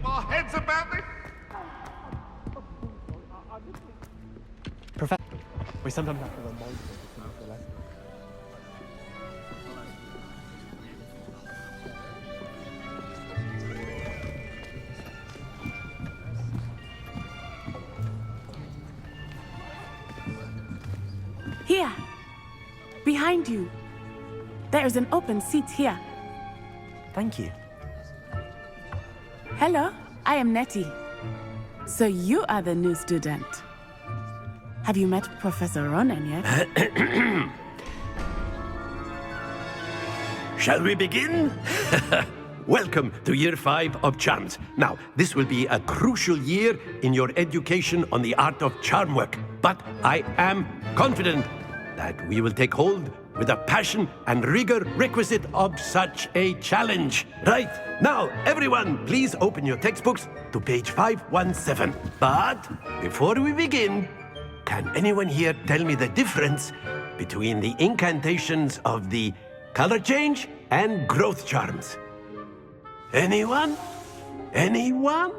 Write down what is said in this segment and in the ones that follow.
more heads about this? Professor, we sometimes have to remind them to finish the lesson. Here, behind you. There is an open seat here. Thank you. Hello, I am Nettie. So you are the new student. Have you met Professor Ronan yet? Shall we begin? Welcome to Year 5 of Charms. Now, this will be a crucial year in your education on the art of charm work. But I am confident that we will take hold with the passion and rigor requisite of such a challenge. Right, now, everyone, please open your textbooks to page 517. But before we begin, can anyone here tell me the difference between the incantations of the color change and growth charms? Anyone? Anyone?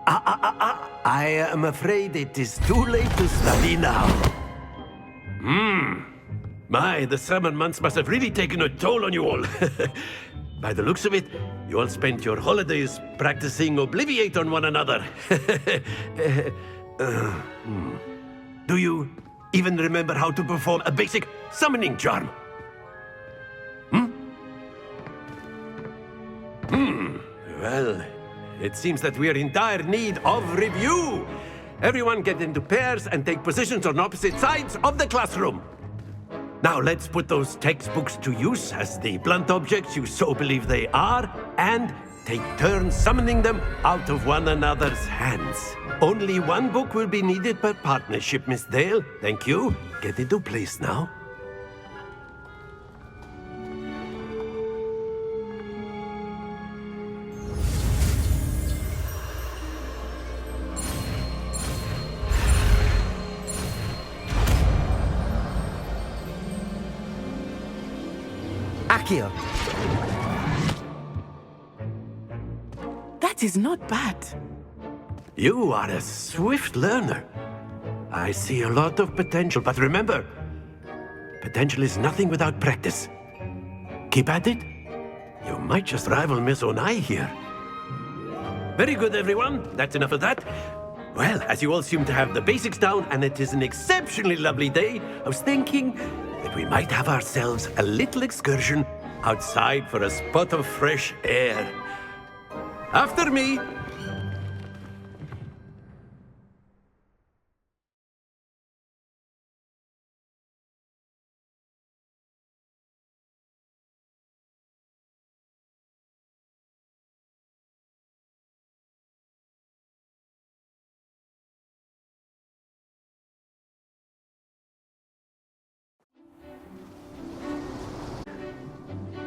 I am afraid it is too late to study now. My, the summer months must have really taken a toll on you all. By the looks of it, you all spent your holidays practicing Obliviate on one another. Do you even remember how to perform a basic summoning charm? Well, it seems that we are in dire need of review. Everyone get into pairs and take positions on opposite sides of the classroom. Now let's put those textbooks to use as the blunt objects you so believe they are, and take turns summoning them out of one another's hands. Only one book will be needed per partnership, Miss Dale. Thank you. Get into place now. Akio. That is not bad. You are a swift learner. I see a lot of potential, but remember, potential is nothing without practice. Keep at it. You might just rival Miss Onai here. Very good, everyone. That's enough of that. Well, as you all seem to have the basics down, and it is an exceptionally lovely day, I was thinking that we might have ourselves a little excursion outside for a spot of fresh air. After me.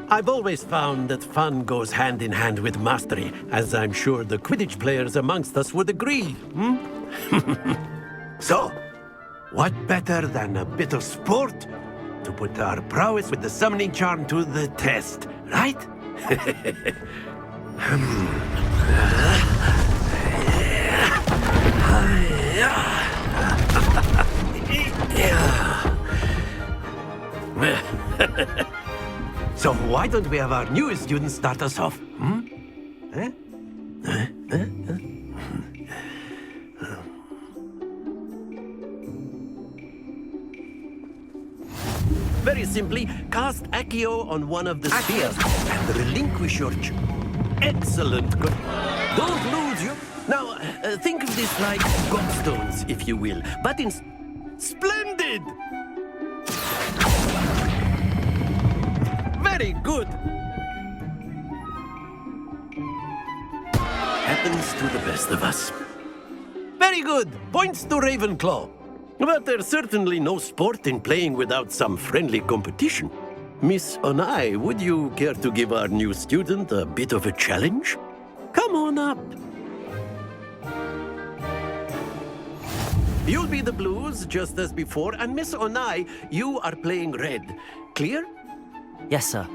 I've always found that fun goes hand in hand with mastery, as I'm sure the Quidditch players amongst us would agree, So, what better than a bit of sport to put our prowess with the summoning charm to the test, right? So why don't we have our newest student start us off? Very simply, cast Accio on one of the spheres and relinquish your... Excellent. Good. Don't lose your... Now, think of this like gobstones, if you will, but in... Splendid! Very good. Happens to the best of us. Very good. Points to Ravenclaw. But there's certainly no sport in playing without some friendly competition. Miss Onai, would you care to give our new student a bit of a challenge? Come on up. You'll be the blues, just as before, and Miss Onai, you are playing red. Clear? Yes, sir.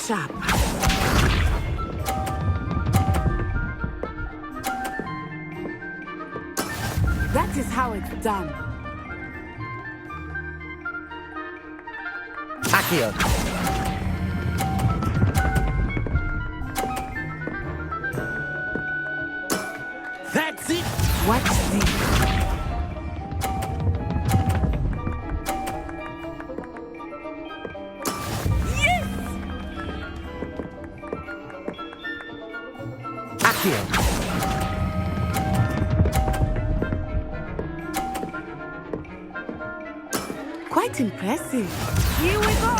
sharp. That is how it's done. Accio. That's it! Watch this. Accio. Quite impressive. Here we go.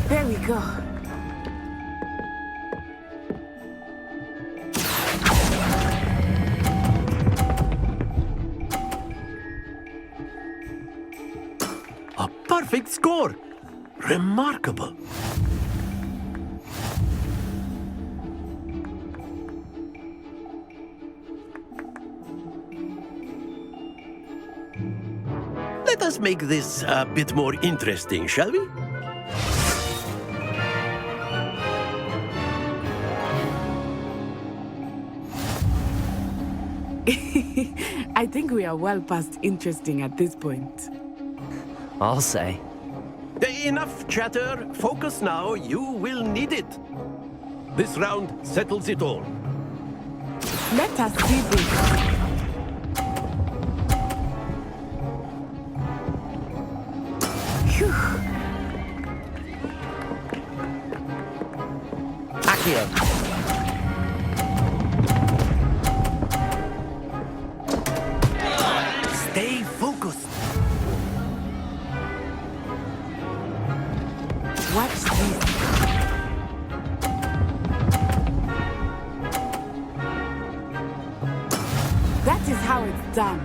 There we go. A perfect score! Remarkable! Let us make this a bit more interesting, shall we? I think we are well past interesting at this point. I'll say. Enough chatter. Focus now. You will need it. This round settles it all. Let us see this. Phew. Accio. Stay focused. Watch this. That is how it's done.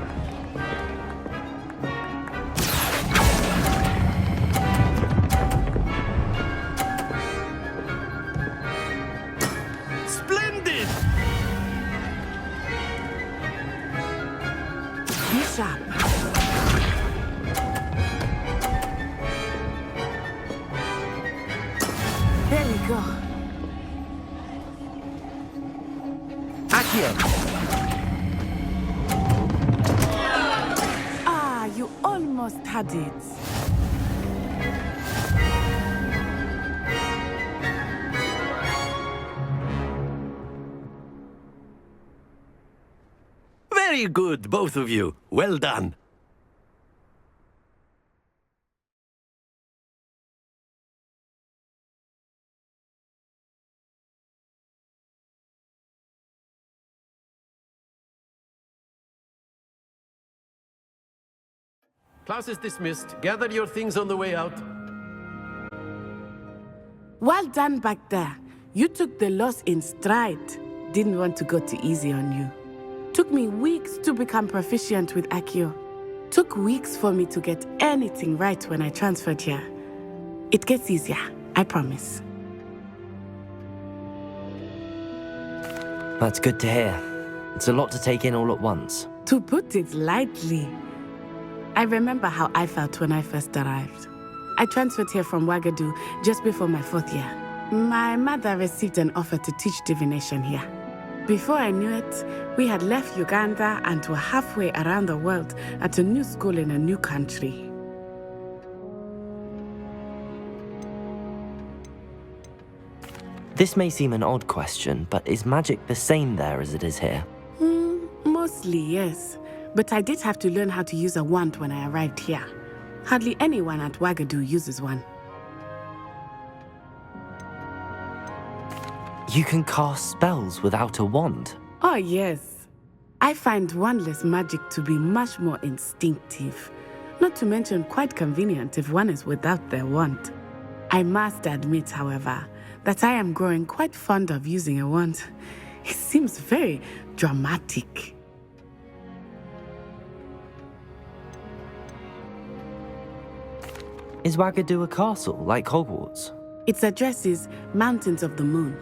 Splendid! Be sharp. There we go. Accio. Ah, you almost had it. Very good, both of you. Well done. Class is dismissed. Gather your things on the way out. Well done back there. You took the loss in stride. Didn't want to go too easy on you. Took me weeks to become proficient with Accio. Took weeks for me to get anything right when I transferred here. It gets easier, I promise. That's good to hear. It's a lot to take in all at once. To put it lightly, I remember how I felt when I first arrived. I transferred here from Ouagadougou just before my 4th year. My mother received an offer to teach divination here. Before I knew it, we had left Uganda and were halfway around the world at a new school in a new country. This may seem an odd question, but is magic the same there as it is here? Mostly, yes. But I did have to learn how to use a wand when I arrived here. Hardly anyone at Ouagadougou uses one. You can cast spells without a wand. Oh, yes. I find wandless magic to be much more instinctive. Not to mention quite convenient if one is without their wand. I must admit, however, that I am growing quite fond of using a wand. It seems very dramatic. Is Ouagadougou a castle, like Hogwarts? Its address is Mountains of the Moon.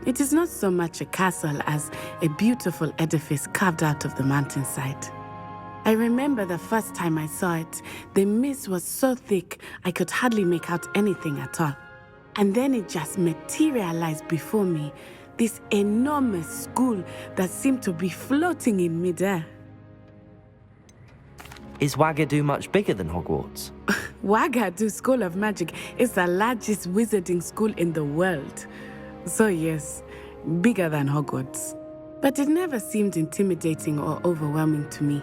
It is not so much a castle as a beautiful edifice carved out of the mountainside. I remember the first time I saw it, the mist was so thick I could hardly make out anything at all. And then it just materialized before me, this enormous school that seemed to be floating in midair. Is Wagadu much bigger than Hogwarts? Wagadu School of Magic is the largest wizarding school in the world. So yes, bigger than Hogwarts. But it never seemed intimidating or overwhelming to me.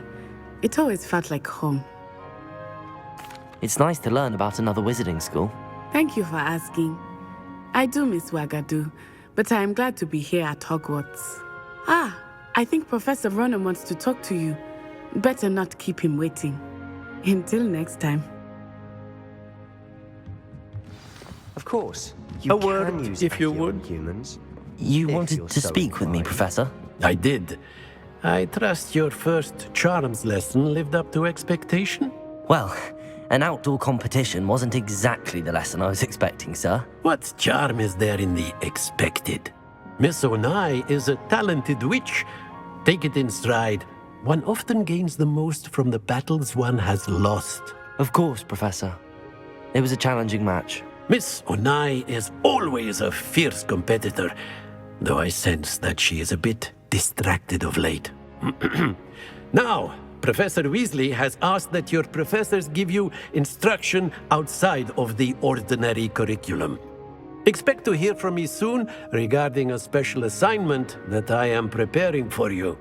It always felt like home. It's nice to learn about another wizarding school. Thank you for asking. I do miss Wagadu, but I am glad to be here at Hogwarts. I think Professor Ronan wants to talk to you. Better not keep him waiting. Until next time. Of course. A word, if you would. Humans. You If wanted you're to so speak with me, inclined. Professor? I did. I trust your first charms lesson lived up to expectation? Well, an outdoor competition wasn't exactly the lesson I was expecting, sir. What charm is there in the expected? Miss Onai is a talented witch. Take it in stride. One often gains the most from the battles one has lost. Of course, Professor. It was a challenging match. Miss Onai is always a fierce competitor, though I sense that she is a bit distracted of late. Now, Professor Weasley has asked that your professors give you instruction outside of the ordinary curriculum. Expect to hear from me soon regarding a special assignment that I am preparing for you.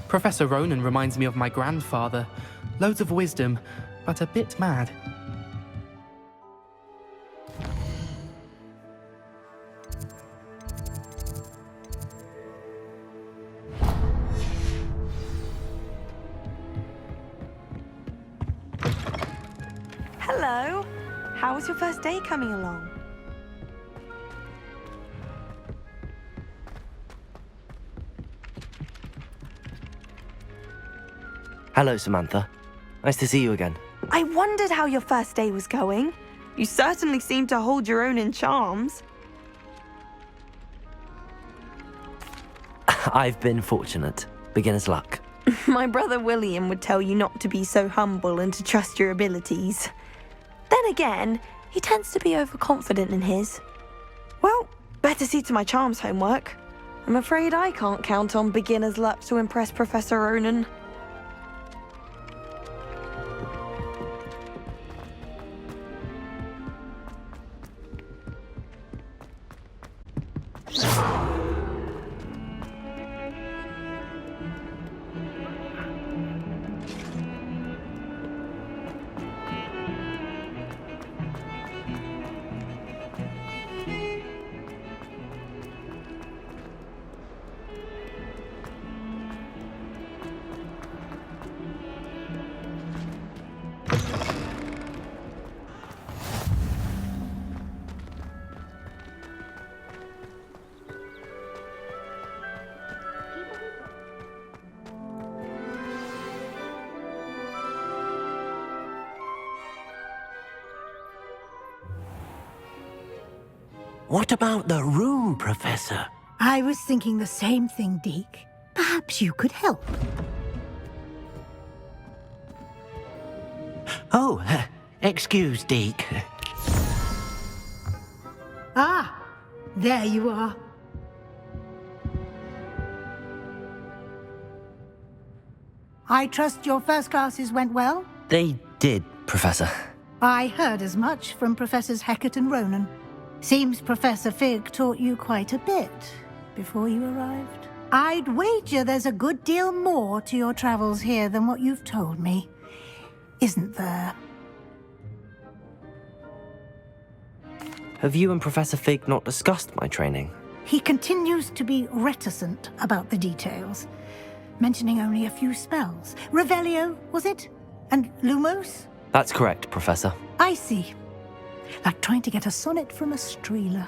Professor Ronan reminds me of my grandfather. Loads of wisdom, but a bit mad. Hello. How was your first day coming along? Hello, Samantha. Nice to see you again. I wondered how your first day was going. You certainly seem to hold your own in charms. I've been fortunate. Beginner's luck. My brother William would tell you not to be so humble and to trust your abilities. Then again, he tends to be overconfident in his. Well, better see to my charms homework. I'm afraid I can't count on beginner's luck to impress Professor Ronan. What about the room, Professor? I was thinking the same thing, Deke. Perhaps you could help. Oh, excuse, Deke. Ah, there you are. I trust your first classes went well? They did, Professor. I heard as much from Professors Hecat and Ronan. Seems Professor Fig taught you quite a bit before you arrived. I'd wager there's a good deal more to your travels here than what you've told me. Isn't there? Have you and Professor Fig not discussed my training? He continues to be reticent about the details, mentioning only a few spells. Revelio, was it? And Lumos? That's correct, Professor. I see. Like trying to get a sonnet from a streeler.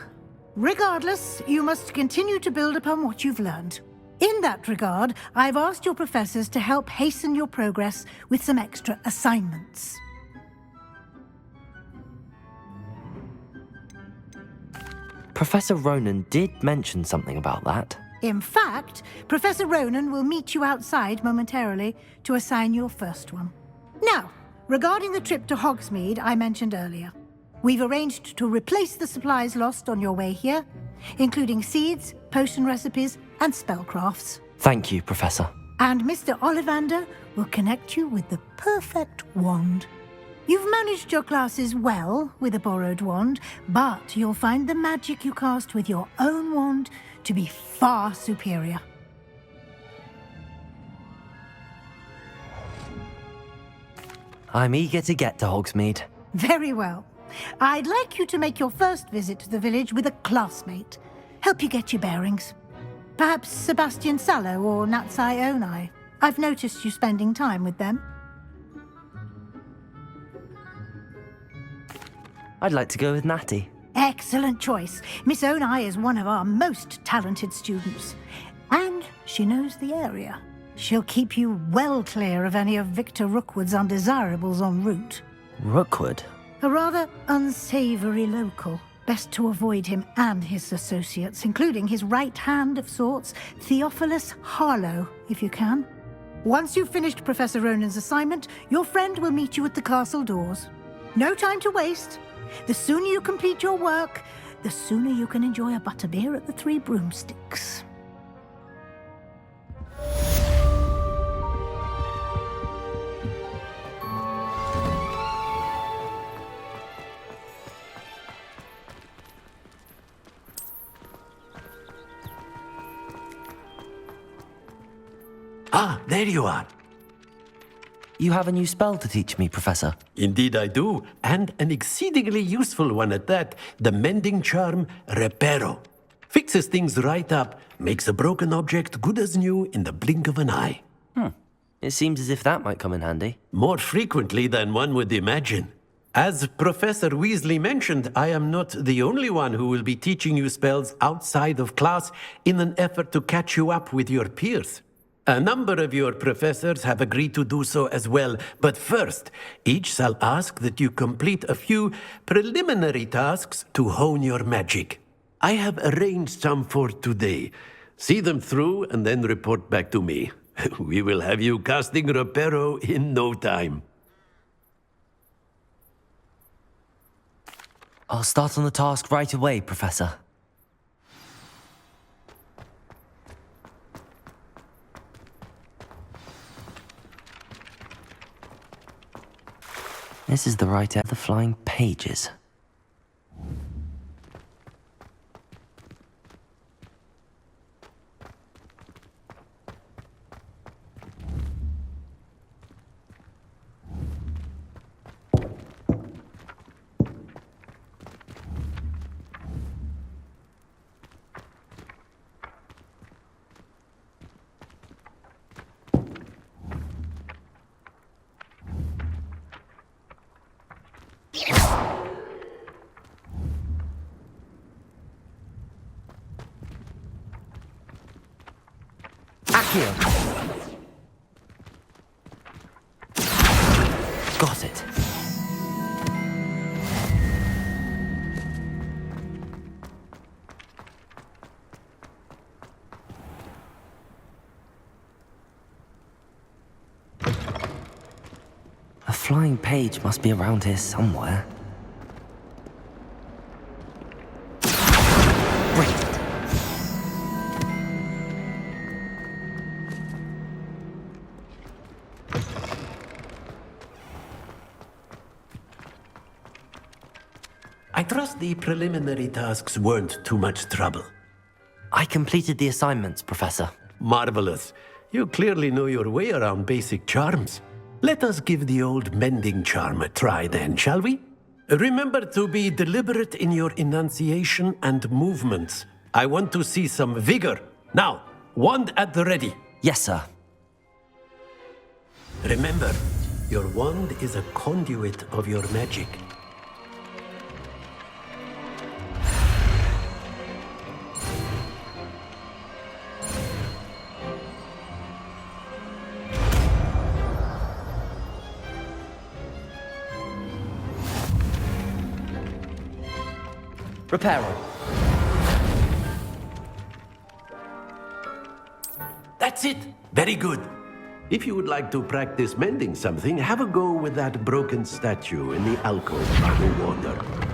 Regardless, you must continue to build upon what you've learned. In that regard, I've asked your professors to help hasten your progress with some extra assignments. Professor Ronan did mention something about that. In fact, Professor Ronan will meet you outside momentarily to assign your first one. Now, regarding the trip to Hogsmeade I mentioned earlier, we've arranged to replace the supplies lost on your way here, including seeds, potion recipes, and spellcrafts. Thank you, Professor. And Mr. Ollivander will connect you with the perfect wand. You've managed your classes well with a borrowed wand, but you'll find the magic you cast with your own wand to be far superior. I'm eager to get to Hogsmeade. Very well. I'd like you to make your first visit to the village with a classmate. Help you get your bearings. Perhaps Sebastian Sallow or Natsai Onai. I've noticed you spending time with them. I'd like to go with Natty. Excellent choice. Miss Onai is one of our most talented students. And she knows the area. She'll keep you well clear of any of Victor Rookwood's undesirables en route. Rookwood? A rather unsavory local. Best to avoid him and his associates, including his right hand of sorts, Theophilus Harlow, if you can. Once you've finished Professor Ronan's assignment, your friend will meet you at the castle doors. No time to waste. The sooner you complete your work, the sooner you can enjoy a butterbeer at the Three Broomsticks. Ah, there you are. You have a new spell to teach me, Professor. Indeed I do, and an exceedingly useful one at that. The mending charm, Reparo. Fixes things right up, makes a broken object good as new in the blink of an eye. It seems as if that might come in handy. More frequently than one would imagine. As Professor Weasley mentioned, I am not the only one who will be teaching you spells outside of class in an effort to catch you up with your peers. A number of your professors have agreed to do so as well, but first, each shall ask that you complete a few preliminary tasks to hone your magic. I have arranged some for today. See them through and then report back to me. We will have you casting Reparo in no time. I'll start on the task right away, Professor. This is the right end of the flying pages. Accio! Got it. A flying page must be around here somewhere. Brilliant. I trust the preliminary tasks weren't too much trouble. I completed the assignments, Professor. Marvelous. You clearly know your way around basic charms. Let us give the old mending charm a try then, shall we? Remember to be deliberate in your enunciation and movements. I want to see some vigor. Now, wand at the ready. Yes, sir. Remember, your wand is a conduit of your magic. Reparo. That's it. Very good. If you would like to practice mending something, have a go with that broken statue in the alcove by the water.